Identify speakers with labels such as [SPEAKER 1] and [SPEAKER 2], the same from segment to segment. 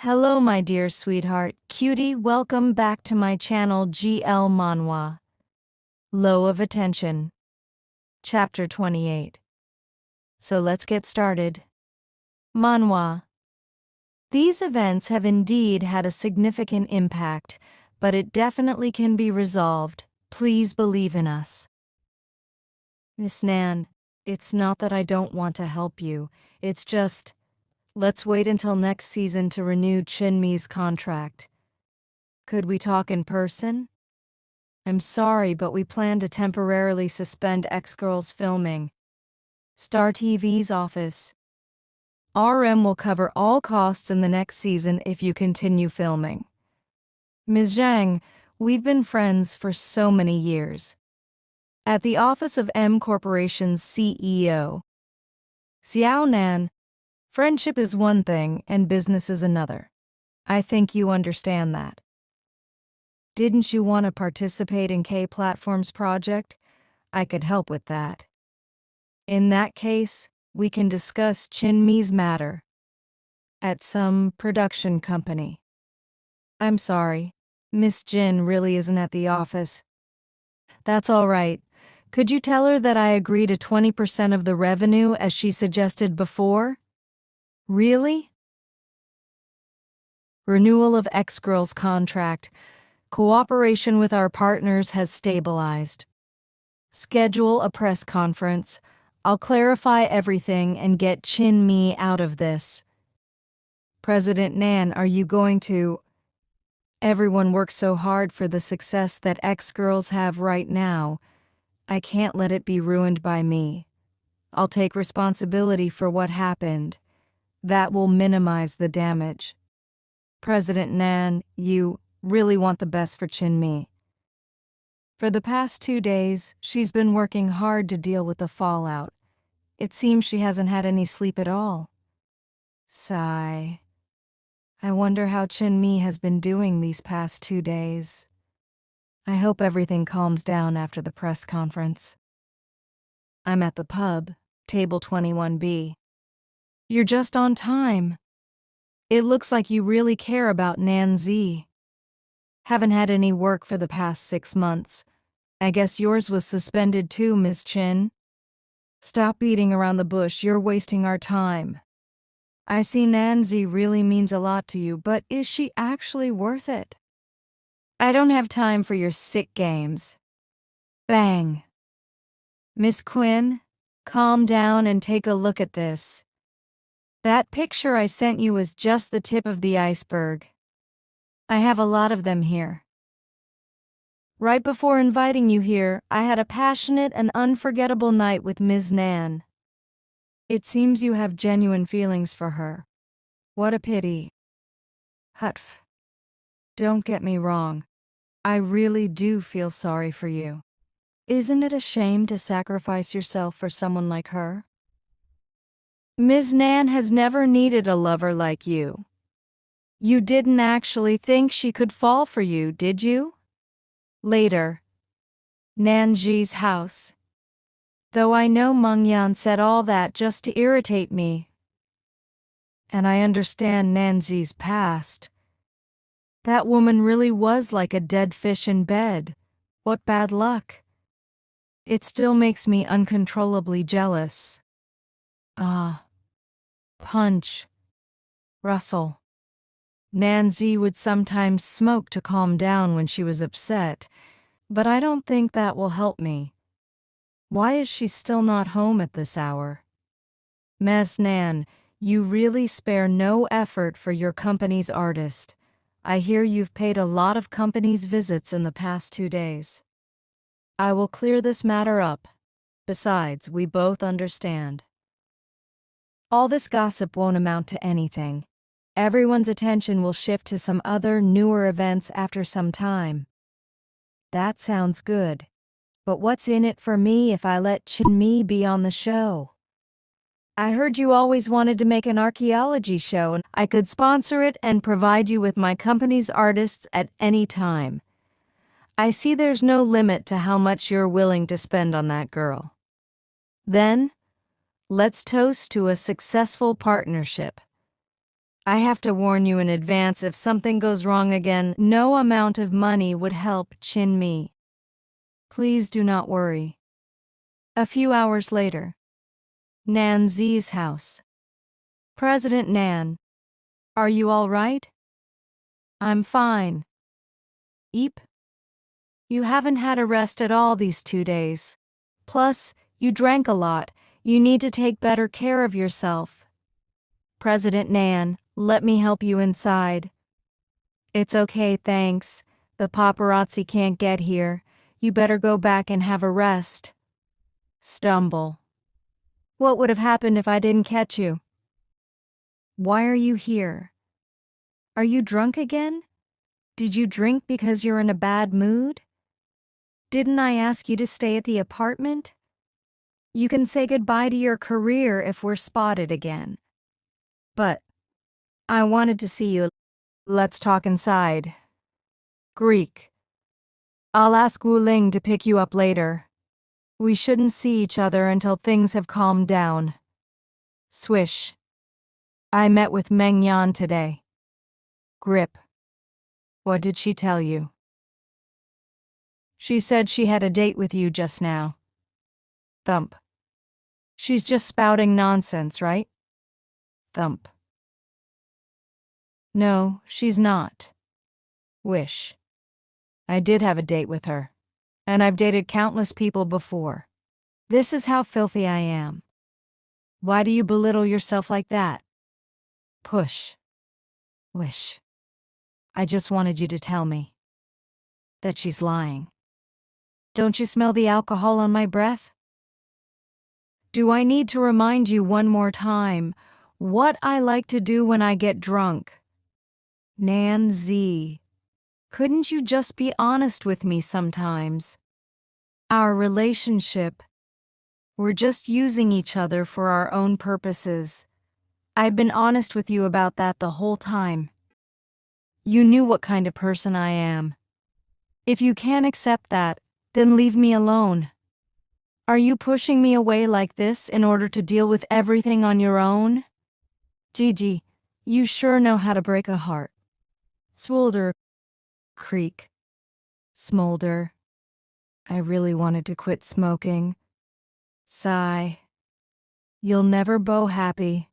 [SPEAKER 1] Hello my dear sweetheart, cutie, welcome back to my channel GL Manhwa. Low of Attention. Chapter 28. So let's get started. Manhwa. These events have indeed had a significant impact, but it definitely can be resolved. Please believe in us. Miss Nan, it's not that I don't want to help you, it's just, let's wait until next season to renew Chinmi's contract. Could we talk in person? I'm sorry, but we plan to temporarily suspend X-Girls filming. Star TV's office. RM will cover all costs in the next season if you continue filming. Ms. Zhang, we've been friends for so many years. At the office of M Corporation's CEO. Xiao Nan, friendship is one thing and business is another. I think you understand that. Didn't you want to participate in K-Platform's project? I could help with that. In that case, we can discuss Chinmi's matter at some production company. I'm sorry, Miss Jin really isn't at the office. That's all right. Could you tell her that I agree to 20% of the revenue as she suggested before? Really? Renewal of X-Girls contract. Cooperation with our partners has stabilized. Schedule a press conference. I'll clarify everything and get Chinmi out of this. President Nan, are you going to? Everyone works so hard for the success that X-Girls have right now. I can't let it be ruined by me. I'll take responsibility for what happened. That will minimize the damage. President Nan, you really want the best for Chinmi. For the past 2 days, she's been working hard to deal with the fallout. It seems she hasn't had any sleep at all. Sigh. I wonder how Chinmi has been doing these past 2 days. I hope everything calms down after the press conference. I'm at the pub, table 21B. You're just on time. It looks like you really care about Nan Z. Haven't had any work for the past 6 months. I guess yours was suspended too, Ms. Chin. Stop beating around the bush, you're wasting our time. I see Nan Z really means a lot to you, but is she actually worth it? I don't have time for your sick games. Bang. Miss Quinn, calm down and take a look at this. That picture I sent you was just the tip of the iceberg. I have a lot of them here. Right before inviting you here, I had a passionate and unforgettable night with Ms. Nan. It seems you have genuine feelings for her. What a pity. Hutf. Don't get me wrong. I really do feel sorry for you. Isn't it a shame to sacrifice yourself for someone like her? Ms. Nan has never needed a lover like you. You didn't actually think she could fall for you, did you? Later. Nanji's house. Though I know Mengyan said all that just to irritate me. And I understand Nanji's past. That woman really was like a dead fish in bed. What bad luck. It still makes me uncontrollably jealous. Punch. Russell. Nanzi would sometimes smoke to calm down when she was upset, but I don't think that will help me. Why is she still not home at this hour? Ms. Nan, you really spare no effort for your company's artist. I hear you've paid a lot of company's visits in the past 2 days. I will clear this matter up. Besides, we both understand. All this gossip won't amount to anything. Everyone's attention will shift to some other, newer events after some time. That sounds good. But what's in it for me if I let Chinmi be on the show? I heard you always wanted to make an archaeology show, and I could sponsor it and provide you with my company's artists at any time. I see there's no limit to how much you're willing to spend on that girl. Then, let's toast to a successful partnership. I have to warn you in advance, if something goes wrong again, no amount of money would help Chin Mi. Please do not worry. A few hours later. Nan Zi's house. President Nan. Are you all right? I'm fine. Eep. You haven't had a rest at all these 2 days. Plus, you drank a lot. You need to take better care of yourself. President Nan, let me help you inside. It's okay, thanks. The paparazzi can't get here. You better go back and have a rest. Stumble. What would have happened if I didn't catch you? Why are you here? Are you drunk again? Did you drink because you're in a bad mood? Didn't I ask you to stay at the apartment? You can say goodbye to your career if we're spotted again. But I wanted to see you. Let's talk inside. Greek. I'll ask Wu Ling to pick you up later. We shouldn't see each other until things have calmed down. Swish. I met with Meng Yan today. Grip. What did she tell you? She said she had a date with you just now. Thump. She's just spouting nonsense, right? Thump. No, she's not. Wish. I did have a date with her, and I've dated countless people before. This is how filthy I am. Why do you belittle yourself like that? Push. Wish. I just wanted you to tell me that she's lying. Don't you smell the alcohol on my breath? Do I need to remind you one more time what I like to do when I get drunk? Nan Z. Couldn't you just be honest with me sometimes? Our relationship. We're just using each other for our own purposes. I've been honest with you about that the whole time. You knew what kind of person I am. If you can't accept that, then leave me alone. Are you pushing me away like this in order to deal with everything on your own? Gigi, you sure know how to break a heart. Swolder. Creak. Smolder. I really wanted to quit smoking. Sigh. You'll never be happy.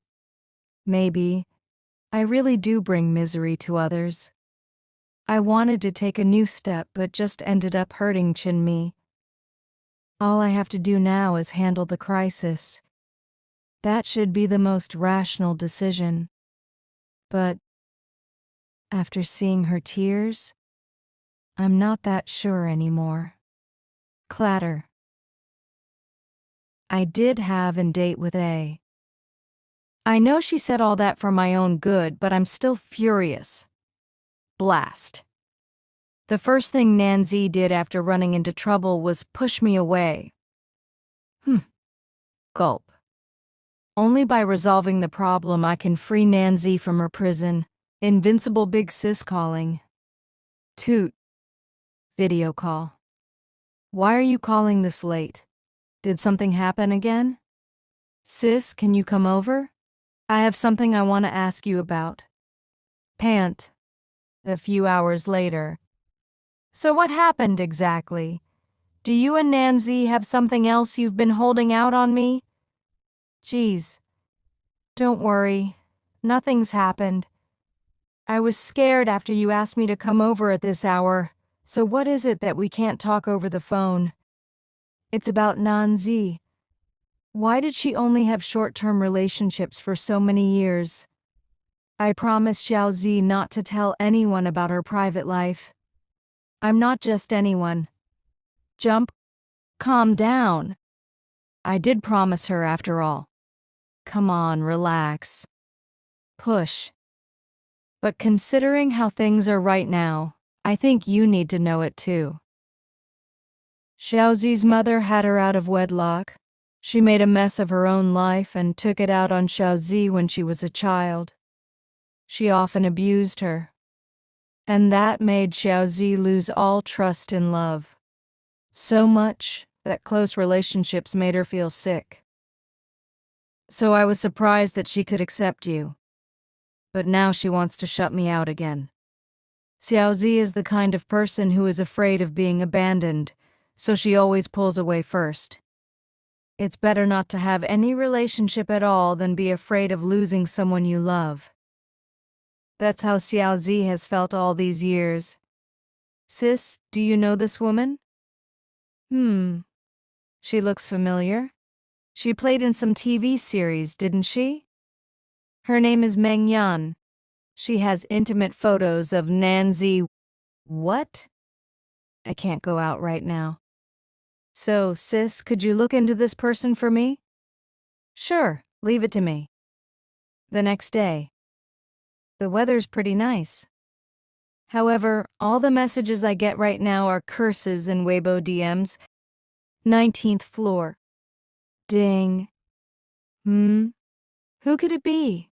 [SPEAKER 1] Maybe. I really do bring misery to others. I wanted to take a new step but just ended up hurting Chin Mi. All I have to do now is handle the crisis. That should be the most rational decision. But after seeing her tears, I'm not that sure anymore. Clatter. I did have a date with A. I know she said all that for my own good, but I'm still furious. Blast. The first thing Nanzi did after running into trouble was push me away. Gulp. Only by resolving the problem I can free Nanzi from her prison. Invincible big sis calling. Toot. Video call. Why are you calling this late? Did something happen again? Sis, can you come over? I have something I want to ask you about. Pant. A few hours later. So what happened exactly? Do you and Nanzi have something else you've been holding out on me? Geez. Don't worry. Nothing's happened. I was scared after you asked me to come over at this hour. So what is it that we can't talk over the phone? It's about Nanzi. Why did she only have short-term relationships for so many years? I promised Xiaozi not to tell anyone about her private life. I'm not just anyone. Jump. Calm down. I did promise her after all. Come on, relax. Push. But considering how things are right now, I think you need to know it too. Xiaozi's mother had her out of wedlock. She made a mess of her own life and took it out on Xiaozi when she was a child. She often abused her. And that made Xiaozi lose all trust in love. So much that close relationships made her feel sick. So I was surprised that she could accept you. but now she wants to shut me out again. Xiaozi is the kind of person who is afraid of being abandoned, so she always pulls away first. It's better not to have any relationship at all than be afraid of losing someone you love. That's how Xiaozi has felt all these years. Sis, do you know this woman? She looks familiar. She played in some TV series, didn't she? Her name is Meng Yan. She has intimate photos of Nanzi. What? I can't go out right now. So, sis, could you look into this person for me? Sure, leave it to me. The next day. The weather's pretty nice. However, all the messages I get right now are curses and Weibo DMs. 19th floor. Ding. Who could it be?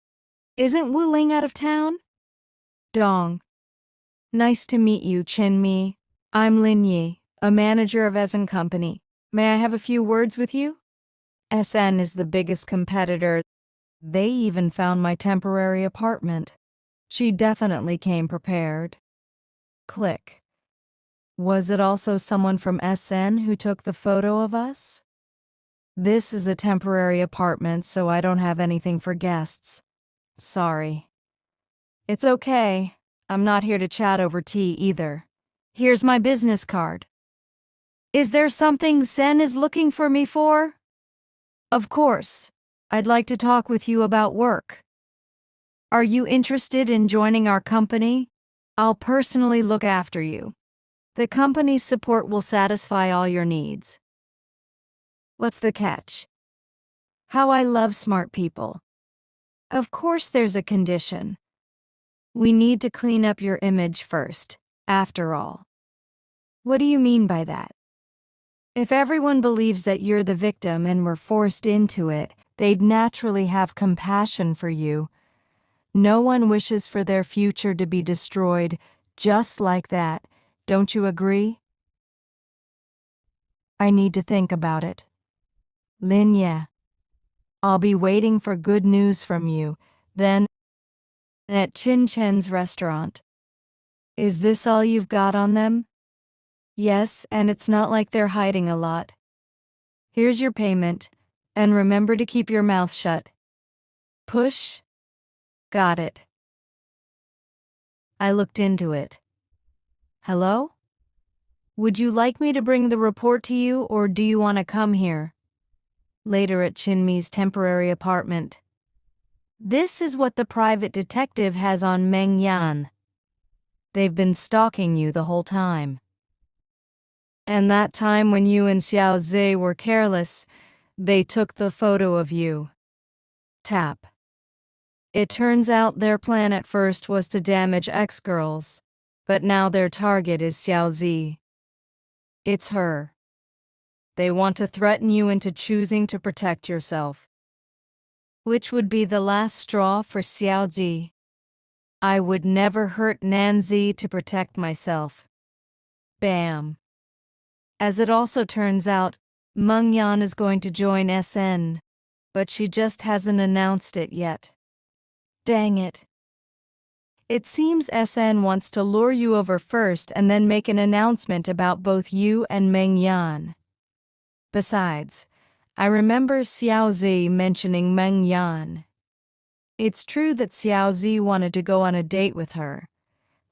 [SPEAKER 1] Isn't Wu Ling out of town? Dong. Nice to meet you, Chin Mi. I'm Lin Yi, a manager of SN Company. May I have a few words with you? SN is the biggest competitor. They even found my temporary apartment. She definitely came prepared. Click. Was it also someone from SN who took the photo of us? This is a temporary apartment, so I don't have anything for guests. Sorry. It's okay. I'm not here to chat over tea either. Here's my business card. Is there something Sen is looking for me for? Of course. I'd like to talk with you about work. Are you interested in joining our company? I'll personally look after you. The company's support will satisfy all your needs. What's the catch? How I love smart people. Of course there's a condition. We need to clean up your image first, after all. What do you mean by that? If everyone believes that you're the victim and were forced into it, they'd naturally have compassion for you. No one wishes for their future to be destroyed just like that. Don't you agree? I need to think about it. Lin Ye. I'll be waiting for good news from you, then at Chin Chen's restaurant. Is this all you've got on them? Yes, and it's not like they're hiding a lot. Here's your payment, and remember to keep your mouth shut. Push. Got it. I looked into it. Hello? Would you like me to bring the report to you, or do you want to come here? Later at Chinmi's temporary apartment. This is what the private detective has on Meng Yan. They've been stalking you the whole time. And that time when you and Xiao Zhe were careless, they took the photo of you. Tap. It turns out their plan at first was to damage ex-girls, but now their target is Xiao Zhe. It's her. They want to threaten you into choosing to protect yourself. Which would be the last straw for Xiao Zhe. I would never hurt Nanzi to protect myself. Bam. As it also turns out, Meng Yan is going to join SN, but she just hasn't announced it yet. Dang it. It seems SN wants to lure you over first and then make an announcement about both you and Meng Yan. Besides, I remember Xiao Zhe mentioning Meng Yan. It's true that Xiao Zhe wanted to go on a date with her,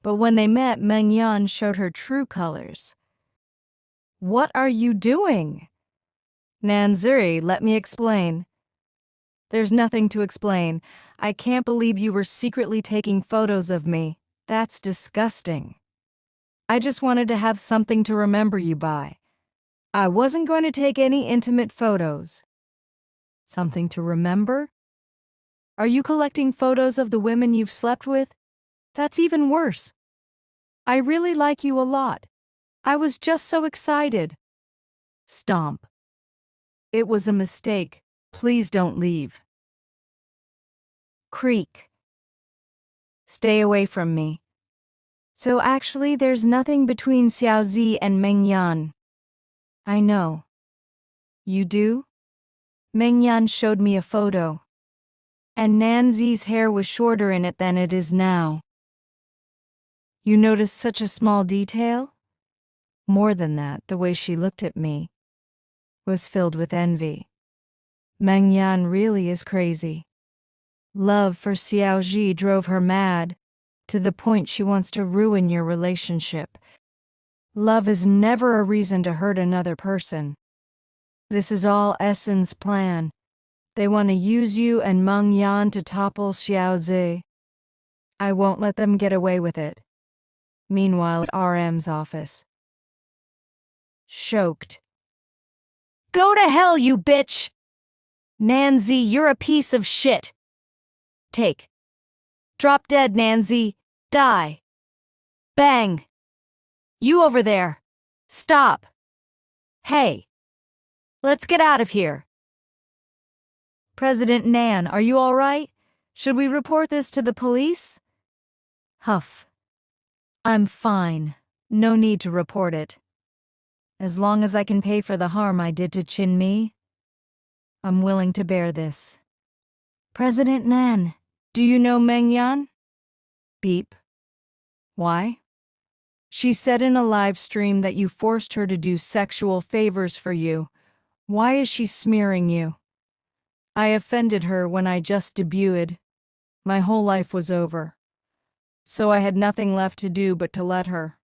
[SPEAKER 1] but when they met, Meng Yan showed her true colors. What are you doing? Nanzuri, let me explain. There's nothing to explain. I can't believe you were secretly taking photos of me. That's disgusting. I just wanted to have something to remember you by. I wasn't going to take any intimate photos. Something to remember? Are you collecting photos of the women you've slept with? That's even worse. I really like you a lot. I was just so excited. Stomp. It was a mistake. Please don't leave. Creak. Stay away from me. So actually there's nothing between Xiao Zhe and Meng Yan. I know. You do? Meng Yan showed me a photo. And Nanzi's hair was shorter in it than it is now. You noticed such a small detail? More than that, the way she looked at me was filled with envy. Mengyan really is crazy. Love for Xiaoji drove her mad, to the point she wants to ruin your relationship. Love is never a reason to hurt another person. This is all Essen's plan. They want to use you and Meng Yan to topple Xiaozi. I won't let them get away with it. Meanwhile, at RM's office. Choked. Go to hell, you bitch! Nanzi, you're a piece of shit. Take. Drop dead, Nanzi. Die. Bang. You over there. Stop. Hey. Let's get out of here. President Nan, are you all right? Should we report this to the police? Huff. I'm fine. No need to report it. As long as I can pay for the harm I did to Chin Mi, I'm willing to bear this. President Nan, do you know Meng Yan? Beep. Why? She said in a live stream that you forced her to do sexual favors for you. Why is she smearing you? I offended her when I just debuted. My whole life was over. So I had nothing left to do but to let her.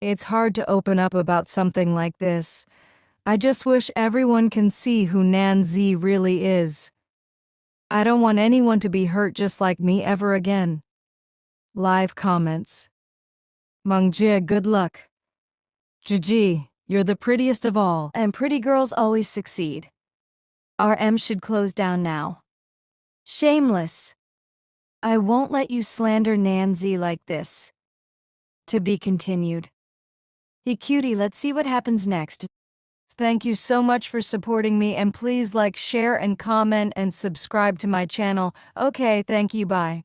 [SPEAKER 1] It's hard to open up about something like this. I just wish everyone can see who Nanzi really is. I don't want anyone to be hurt just like me ever again. Live comments. Mengjie, good luck. Jiji, you're the prettiest of all, and pretty girls always succeed. RM should close down now. Shameless. I won't let you slander Nanzi like this. To be continued. Hey cutie, let's see what happens next. Thank you so much for supporting me, and please like, share and comment and subscribe to my channel. Okay, thank you, bye.